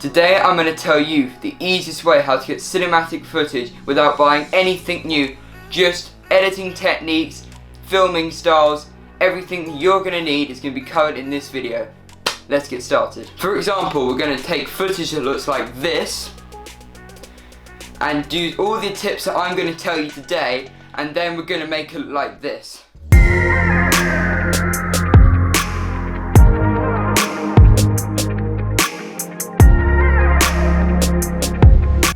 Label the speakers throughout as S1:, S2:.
S1: Today I'm going to tell you the easiest way how to get cinematic footage without buying anything new. Just editing techniques, filming styles, everything that you're going to need is going to be covered in this video. Let's get started. For example, we're going to take footage that looks like this and do all the tips that I'm going to tell you today, and then we're going to make it look like this.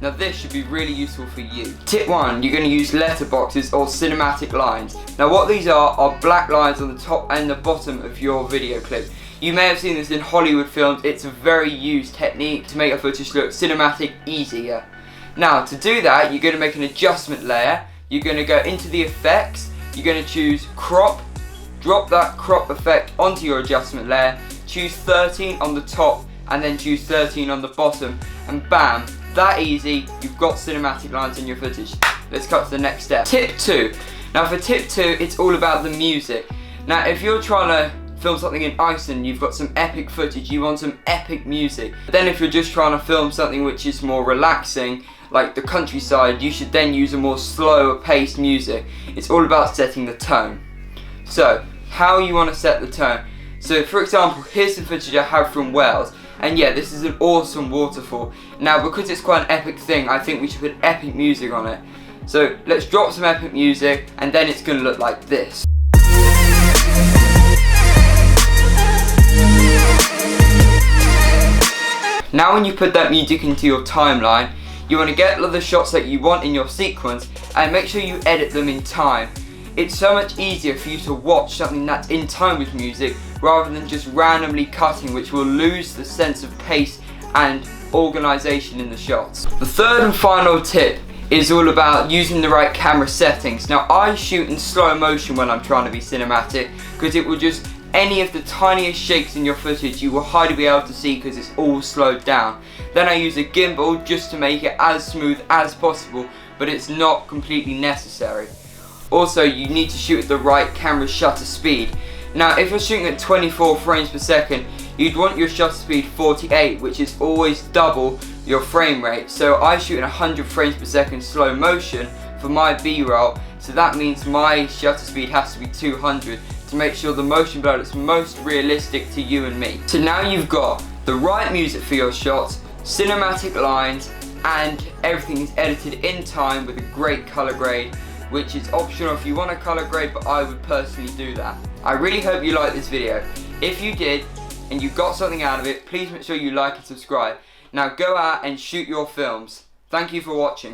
S1: Now this should be really useful for you. Tip 1, you're going to use letterboxes or cinematic lines. Now what these are black lines on the top and the bottom of your video clip. You may have seen this in Hollywood films. It's a very used technique to make your footage look cinematic easier. Now to do that, you're going to make an adjustment layer. You're going to go into the effects. You're going to choose crop. Drop that crop effect onto your adjustment layer. Choose 13 on the top and then choose 13 on the bottom, and bam. That easy, you've got cinematic lines in your footage. Let's cut to the next step. Tip 2. Now for tip 2, it's all about the music. Now if you're trying to film something in Iceland, you've got some epic footage, you want some epic music. But then if you're just trying to film something which is more relaxing, like the countryside, you should then use a more slower paced music. It's all about setting the tone. So, how you want to set the tone. So for example, here's some footage I have from Wales. And yeah, this is an awesome waterfall. Now because it's quite an epic thing, I think we should put epic music on it. So let's drop some epic music and then it's going to look like this. Now when you put that music into your timeline, you want to get the shots that you want in your sequence and make sure you edit them in time. It's so much easier for you to watch something that's in time with music rather than just randomly cutting, which will lose the sense of pace and organisation in the shots. The third and final tip is all about using the right camera settings. Now I shoot in slow motion when I'm trying to be cinematic because it will just, any of the tiniest shakes in your footage you will hardly be able to see because it's all slowed down. Then I use a gimbal just to make it as smooth as possible, but it's not completely necessary. Also, you need to shoot at the right camera shutter speed. Now, if you're shooting at 24 frames per second, you'd want your shutter speed 48, which is always double your frame rate. So I shoot in 100 frames per second slow motion for my B-roll, so that means my shutter speed has to be 200 to make sure the motion blur looks most realistic to you and me. So now you've got the right music for your shots, cinematic lines, and everything is edited in time with a great color grade, which is optional if you want a color grade, but I would personally do that. I really hope you liked this video. If you did, and you got something out of it, please make sure you like and subscribe. Now go out and shoot your films. Thank you for watching.